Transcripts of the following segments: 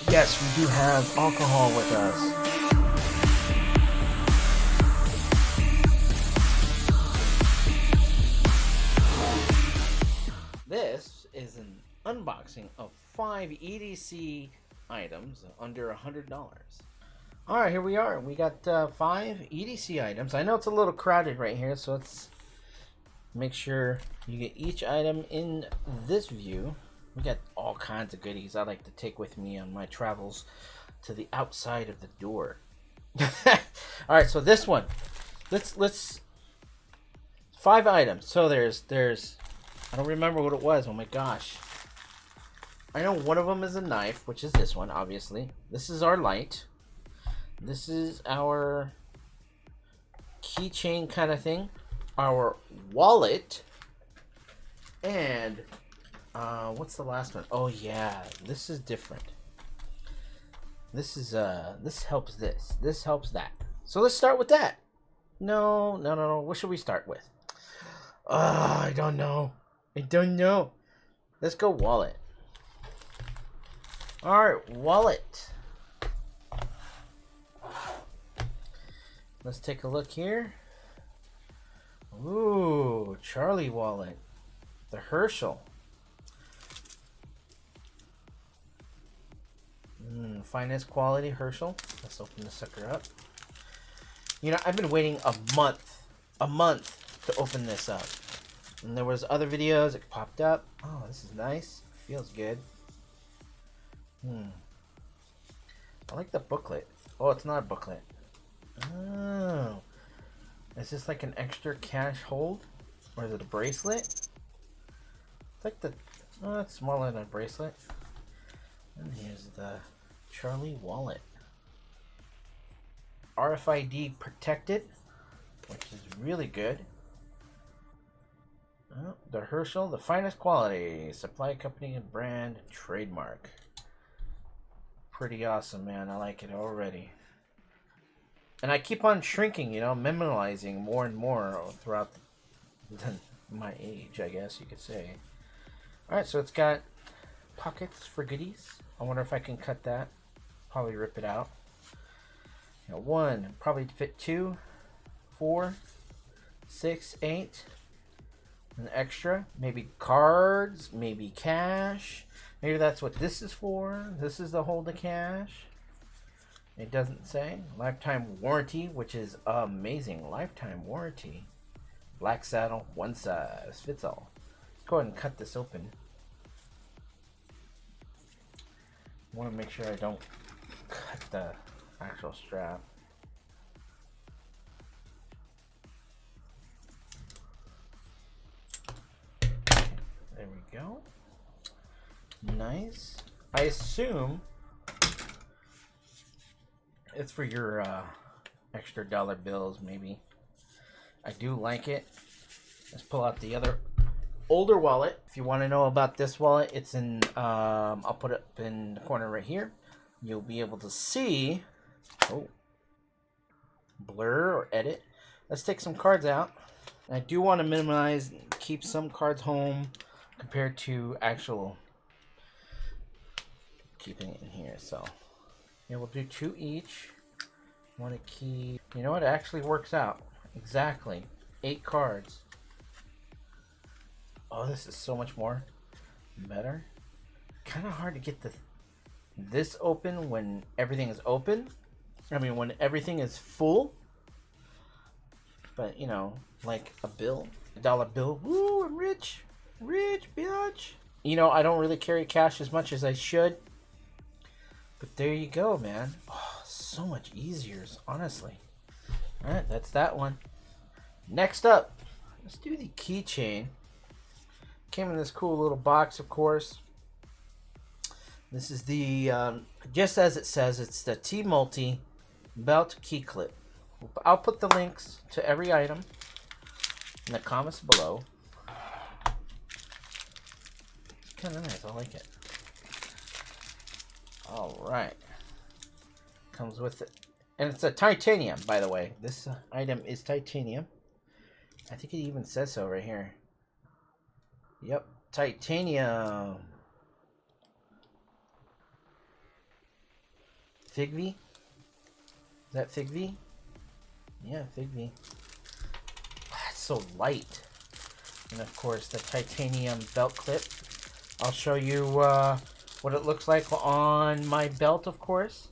Yes, we do have alcohol with us. This is an unboxing of 5 EDC items under $100. Alright, here we are. We got 5 EDC items. I know it's a little crowded right here, so let's make sure you get each item in this view. We got all kinds of goodies I like to take with me on my travels to the outside of the door. Alright, so this one. Let's 5 items. So there's I don't remember what it was. Oh my gosh. I know one of them is a knife, which is this one, obviously. This is our light. This is our keychain kind of thing. Our wallet. And what's the last one? Oh yeah, this is different. This is this helps this. This helps that. So let's start with that. No. What should we start with? I don't know. Let's go wallet. Alright, wallet. Let's take a look here. Ooh, Charlie wallet. The Herschel. Finest quality Herschel. Let's open this sucker up. You know, I've been waiting a month to open this up. And there was other videos that popped up. Oh, this is nice. Feels good. I like the booklet. Oh, it's not a booklet. Oh. Is this like an extra cash hold? Or is it a bracelet? It's like the... Oh, it's smaller than a bracelet. And here's the Charlie wallet. RFID protected, which is really good. Oh, the Herschel, the finest quality. Supply company and brand trademark. Pretty awesome, man. I like it already. And I keep on shrinking, you know, minimalizing more and more throughout my age, I guess you could say. Alright, so it's got pockets for goodies. I wonder if I can cut that. Probably rip it out. You know, 1, probably fit 2, 4, 6, 8. An extra. Maybe cards, maybe cash. Maybe that's what this is for. This is the hold of cash. It doesn't say. Lifetime warranty, which is amazing. Lifetime warranty. Black saddle, one size fits all. Let's go ahead and cut this open. I want to make sure I don't cut the actual strap. There we go. Nice. I assume it's for your extra dollar bills, maybe. I do like it. Let's pull out the other older wallet. If you want to know about this wallet, it's in, I'll put it in the corner right here. You'll be able to see, blur or edit. Let's take some cards out. I do want to minimize, keep some cards home compared to actual keeping it in here. So yeah, we'll do 2 each. Want to keep, you know what, it actually works out exactly 8 cards. Oh, this is so much more better. Kind of hard to get this open when everything is open. I mean, when everything is full. But you know, like a bill, a dollar bill. Woo, I'm rich, bitch. You know, I don't really carry cash as much as I should. But there you go, man. Oh, so much easier, honestly. All right, that's that one. Next up, let's do the keychain. Came in this cool little box, of course. This is the, just as it says, it's the TIMULTI belt key clip. I'll put the links to every item in the comments below. It's kind of nice. I like it. All right. Comes with it. And it's a titanium, by the way. This item is titanium. I think it even says so right here. Yep, titanium. Fig V? Is that Fig V? Yeah, Fig V. It's so light. And of course, the titanium belt clip. I'll show you what it looks like on my belt, of course.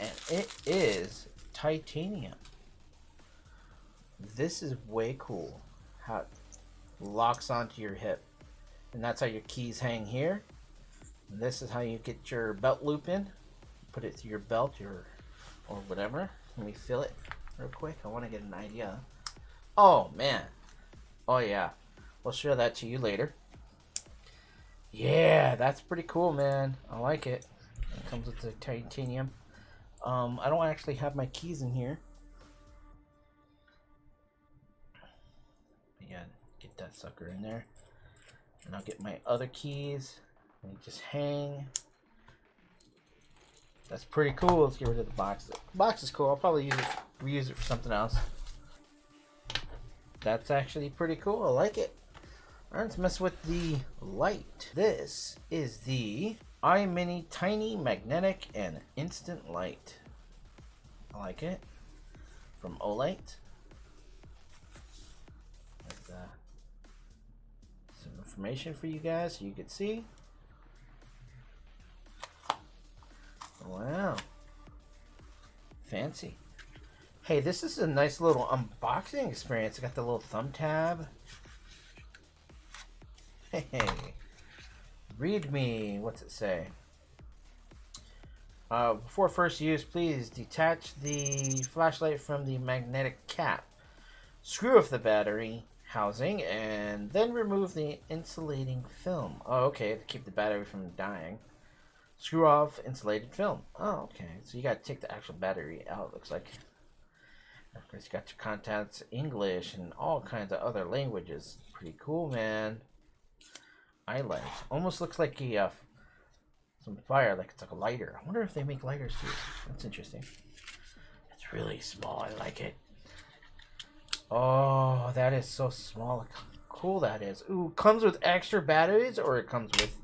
And it is titanium. This is way cool. How it locks onto your hip. And that's how your keys hang here. And this is how you get your belt loop in. Put it through your belt or whatever. Let me feel it real quick. I want to get an idea. Oh, man. Oh, yeah. We'll show that to you later. Yeah, that's pretty cool, man. I like it. It comes with the titanium. I don't actually have my keys in here. Yeah, get that sucker in there. And I'll get my other keys. And they just hang. That's pretty cool. Let's get rid of the box. The box is cool. I'll probably reuse it for something else. That's actually pretty cool. I like it. Alright, let's mess with the light. This is the IMINI Tiny Magnetic and Instant Light. I like it. From OLIGHT. Some information for you guys so you can see. Wow. Fancy. Hey, this is a nice little unboxing experience. I got the little thumb tab. Hey. Read me. What's it say? Before first use, please detach the flashlight from the magnetic cap. Screw off the battery housing and then remove the insulating film. Oh, okay, to keep the battery from dying. Screw off insulated film. Oh, okay. So you gotta take the actual battery out, looks like. Of course, you got your contacts, English, and all kinds of other languages. Pretty cool, man. I like. Almost looks like a some fire, like it's like a lighter. I wonder if they make lighters too. That's interesting. It's really small. I like it. Oh, that is so small. Look how cool that is. Ooh, comes with extra batteries, or it comes with.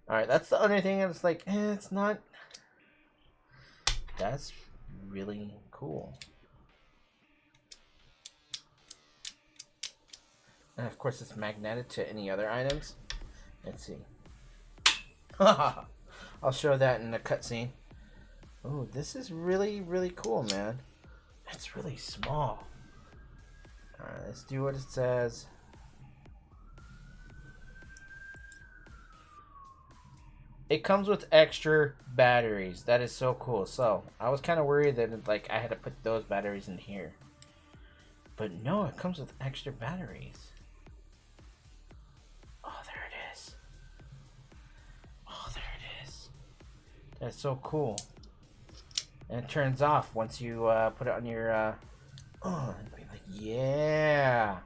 All right, that's the other thing. It's like, it's not. That's really cool. And of course, it's magnetic to any other items. Let's see. I'll show that in the cutscene. Oh, this is really, really cool, man. It's really small. Alright, let's do what it says. It comes with extra batteries. That is so cool. So, I was kind of worried that like I had to put those batteries in here. But no, it comes with extra batteries. Oh, there it is. Oh, there it is. That's so cool. And it turns off once you put it on your... oh, like, yeah.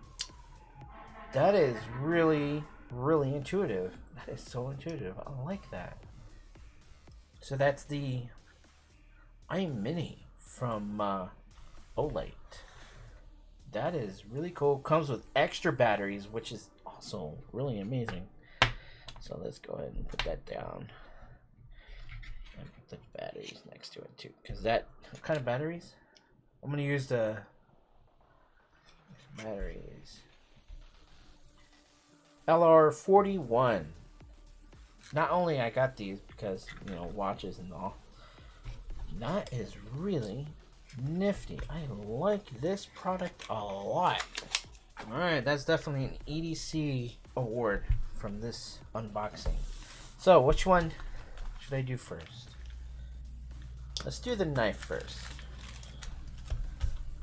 That is really, really intuitive. That is so intuitive. I like that. So that's the IMINI from OLIGHT. That is really cool. Comes with extra batteries, which is also really amazing. So let's go ahead and put that down. And put the batteries next to it too. Because that, what kind of batteries? I'm going to use the batteries. LR41. Not only I got these because, you know, watches and all. That is really nifty. I like this product a lot. Alright, that's definitely an EDC award from this unboxing. So, which one should I do first? Let's do the knife first.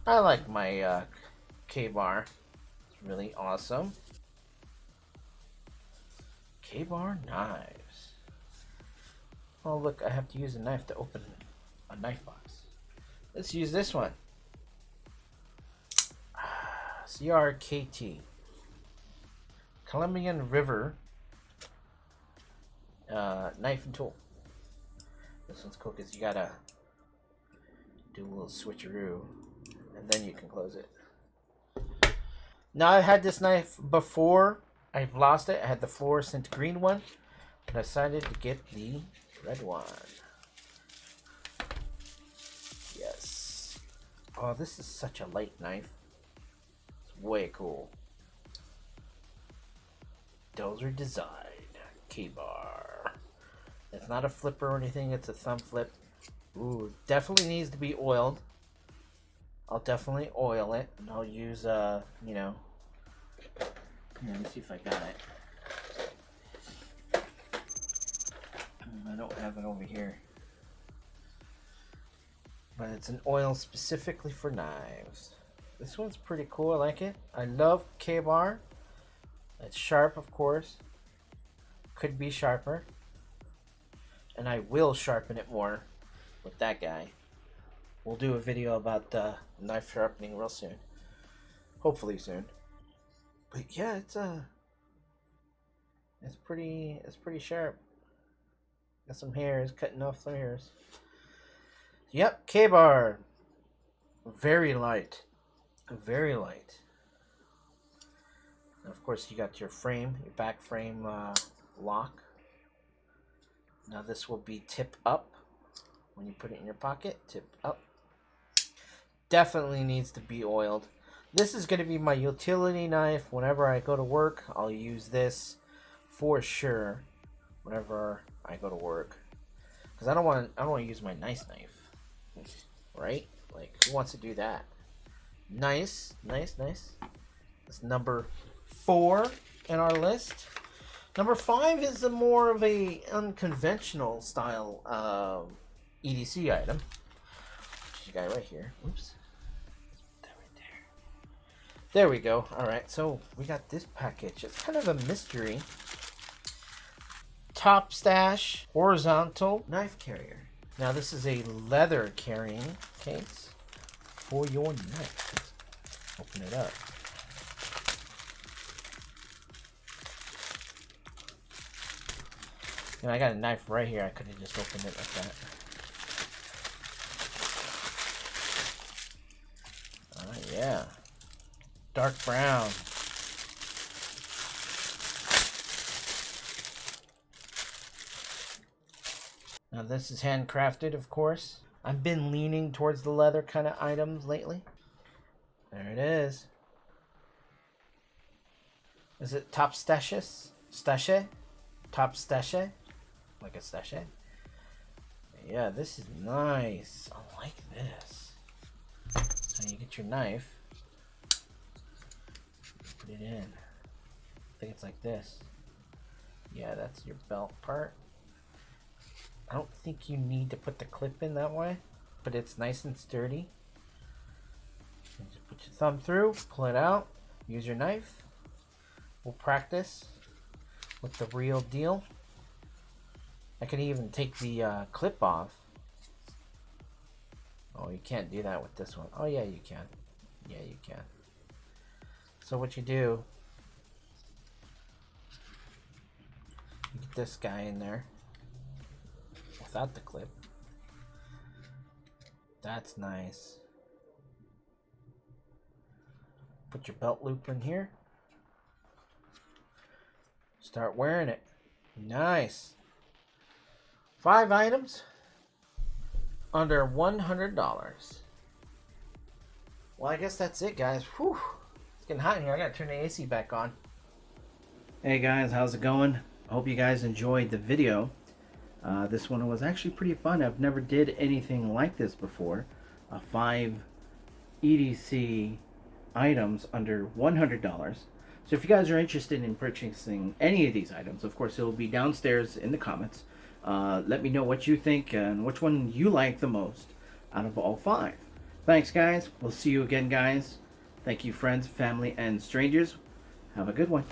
I like my K-bar. It's really awesome. K-bar knives. Oh look, I have to use a knife to open a knife box. Let's use this one. CRKT. Colombian River knife and tool. This one's cool because you gotta Do a little switcheroo, and then you can close it. Now, I had this knife before. I've lost it. I had the fluorescent green one, but I decided to get the red one. Yes. Oh, this is such a light knife. It's way cool. Dozer Design K-bar. It's not a flipper or anything. It's a thumb flip. Ooh, definitely needs to be oiled. I'll definitely oil it, and I'll use you know. Here, let me see if I got it. I don't have it over here. But it's an oil specifically for knives. This one's pretty cool. I like it. I love K-bar. It's sharp, of course. Could be sharper. And I will sharpen it more with that guy. We'll do a video about knife sharpening real soon. Hopefully soon. But yeah, it's pretty sharp. Got some hairs, cutting off some hairs. Yep, K-bar. Very light. Very light. And of course, you got your frame, your back frame lock. Now this will be tip up. When you put it in your pocket, tip up. Definitely needs to be oiled. This is going to be my utility knife. Whenever I go to work, I'll use this for sure. Whenever I go to work, because I don't want to use my nice knife, right? Like, who wants to do that? Nice. That's number 4 in our list. Number 5 is a more of a unconventional style EDC item. Which is a guy right here. Oops. That right there. There we go. Alright, so we got this package. It's kind of a mystery. Topstache horizontal knife carrier. Now this is a leather carrying case for your knife. Let's open it up. And I got a knife right here. I could have just opened it like that. Yeah. Dark brown. Now this is handcrafted, of course. I've been leaning towards the leather kind of items lately. There it is. Is it Topstache? Stache? Topstache? Like a stache? Yeah, this is nice. I like this. So you get your knife. Put it in. I think it's like this. Yeah, that's your belt part. I don't think you need to put the clip in that way, but it's nice and sturdy. You just put your thumb through, pull it out, use your knife. We'll practice with the real deal. I can even take the clip off. Oh, you can't do that with this one. Oh, yeah, you can. Yeah, you can. So what you do, you get this guy in there. Without the clip. That's nice. Put your belt loop in here. Start wearing it. Nice. 5 items under $100. Well, I guess that's it, guys. Whew. It's getting hot in here. I gotta turn the AC back on. Hey guys, how's it going? I hope you guys enjoyed the video. This one was actually pretty fun. I've never did anything like this before. 5 EDC items under $100. So if you guys are interested in purchasing any of these items, of course it will be downstairs in the comments. Let me know what you think and which one you like the most out of all 5. Thanks guys. We'll see you again, guys. Thank you, friends, family, and strangers. Have a good one.